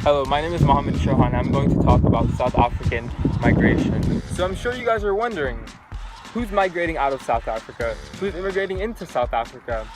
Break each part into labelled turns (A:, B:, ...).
A: Hello, my name is Mohammad Chohan. I'm going to talk about South African migration. So I'm sure you guys are wondering, who's migrating out of South Africa? Who's immigrating into South Africa?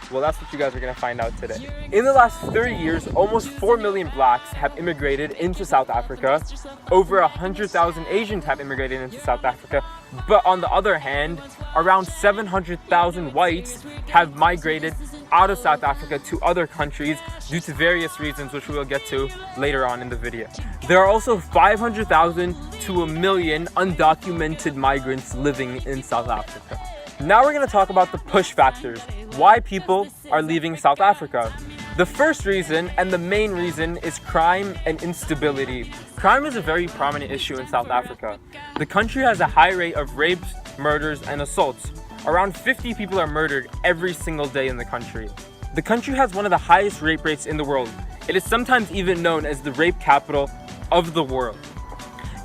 A: Well, that's what you guys are going to find out today. In the last 30 years, almost 4 million blacks have immigrated into South Africa. Over 100,000 Asians have immigrated into South Africa. But on the other hand, around 700,000 whites have migrated out of South Africa to other countries due to various reasons, which we will get to later on in the video. There are also 500,000 to 1 million undocumented migrants living in South Africa. Now we're going to talk about the push factors, why people are leaving South Africa. The first reason and the main reason is crime and instability. Crime is a very prominent issue in South Africa. The country has a high rate of rapes, murders, and assaults. Around 50 people are murdered every single day in the country. The country has one of the highest rape rates in the world. It is sometimes even known as the rape capital of the world.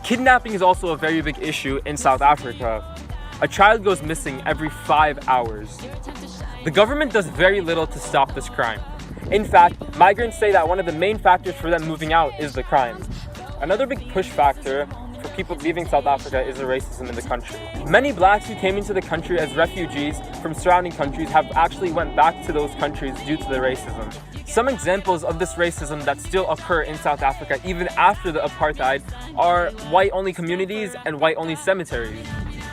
A: Kidnapping is also a very big issue in South Africa. A child goes missing every 5 hours. The government does very little to stop this crime. In fact, migrants say that one of the main factors for them moving out is the crime. Another big push factor for people leaving South Africa is the racism in the country. Many blacks who came into the country as refugees from surrounding countries have actually went back to those countries due to the racism. Some examples of this racism that still occur in South Africa even after the apartheid are white-only communities and white-only cemeteries.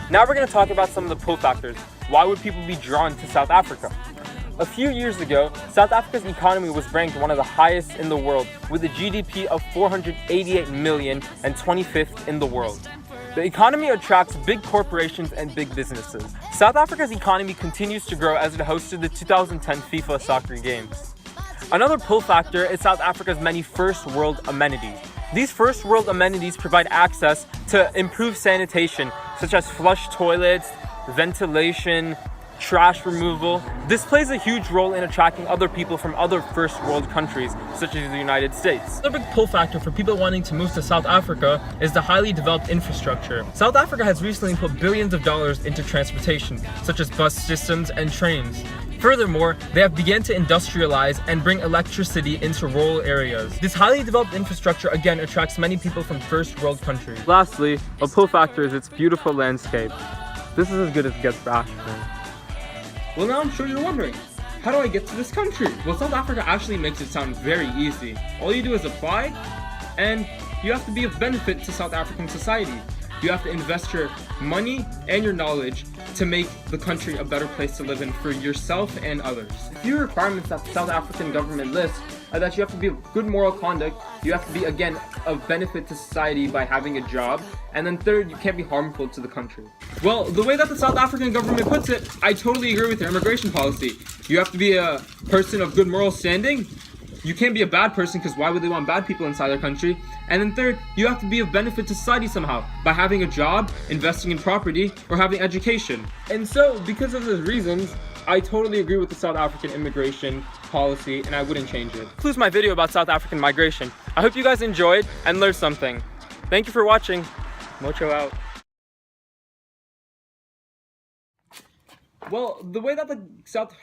A: Now we're going to talk about some of the pull factors. Why would people be drawn to South Africa? A few years ago, South Africa's economy was ranked one of the highest in the world, with a GDP of 488 million and 25th in the world. The economy attracts big corporations and big businesses. South Africa's economy continues to grow as it hosted the 2010 FIFA Soccer Games. Another pull factor is South Africa's many first world amenities. These first world amenities provide access to improved sanitation, such as flush toilets, ventilation, trash removal. This plays a huge role in attracting other people from other first world countries, such as the United States. Another big pull factor for people wanting to move to South Africa is the highly developed infrastructure. South Africa has recently put billions of dollars into transportation, such as bus systems and trains. Furthermore, they have begun to industrialize and bring electricity into rural areas. This highly developed infrastructure again attracts many people from first world countries. Lastly, a pull factor is its beautiful landscape. This is as good as it gets for Ashburn.
B: Well, now I'm sure you're wondering, how do I get to this country? Well, South Africa actually makes it sound very easy. All you do is apply, and you have to be of benefit to South African society. You have to invest your money and your knowledge to make the country a better place to live in for yourself and others. A few requirements that the South African government lists are that you have to be of good moral conduct, you have to be, again, of benefit to society by having a job, and then third, you can't be harmful to the country. Well, the way that the South African government puts it, I totally agree with their immigration policy. You have to be a person of good moral standing. You can't be a bad person, because why would they want bad people inside their country? And then third, you have to be of benefit to society somehow, by having a job, investing in property, or having education. And so, because of those reasons, I totally agree with the South African immigration policy, and I wouldn't change it. That concludes my video about South African migration. I hope you guys enjoyed and learned something. Thank you for watching. Mocho out. Well, the way that the South...